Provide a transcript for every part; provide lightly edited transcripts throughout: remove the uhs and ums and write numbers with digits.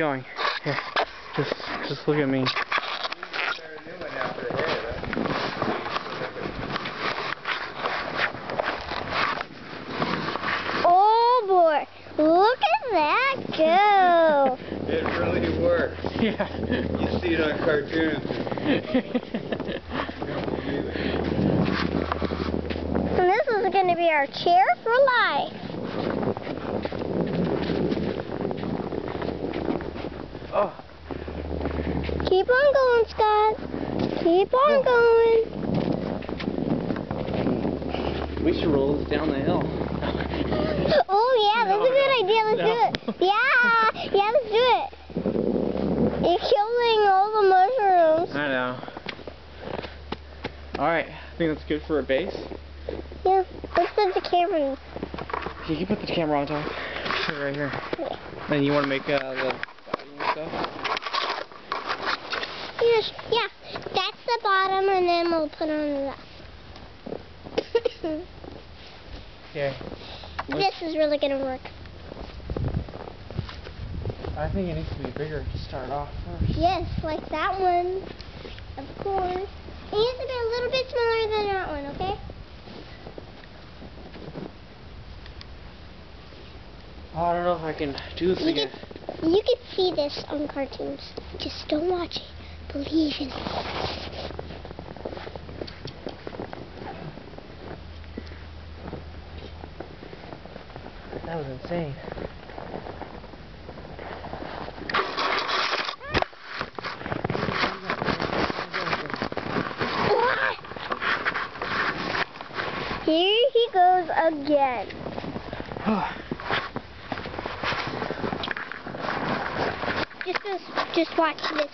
going. Here, just look at me. Oh boy, look at that go! It really works. Yeah. You see it on cartoons. And this is going to be our chair for life. Oh. Keep on going, Scott. Keep on going. We should roll this down the hill. Oh yeah, that's a good idea. Let's do it. Yeah, let's do it. You're killing all the mushrooms. I know. Alright, I think that's good for a base. Yeah, let's put the camera. You can put the camera on top. Put it right here. Yeah. Then you want to make the body and stuff? Yes, yeah, that's the bottom, and then we'll put on the Okay. This is really going to work. I think it needs to be bigger to start off first. Yes, like that one, of course. It needs to be a little bit smaller than that one, okay? Oh, I don't know if I can do this again. You can see this on cartoons. Just don't watch it. Believe in it. That was insane. Here he goes again. Just watch this.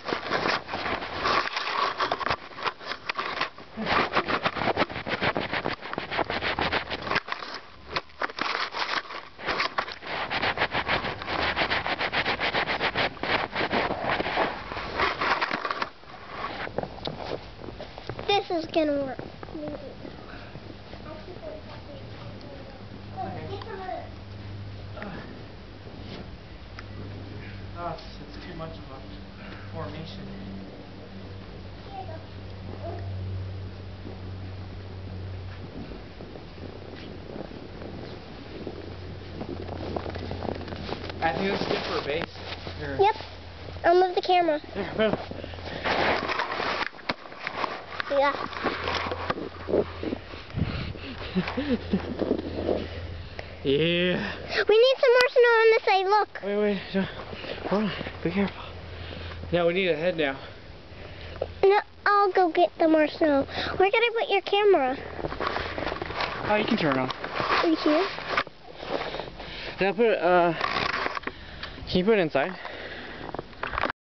This is gonna work. Oh, it's too much of a formation. I think this is good for a base. Here. Yep. I'll move the camera. Here, move. Yeah. Yeah. We need some more snow on this side. Look. Wait. Hold on. Be careful. Yeah, we need a head now. No, I'll go get the more snow. Where can I put your camera? Oh, you can turn it on. Right here. Can I put it, can you put it inside?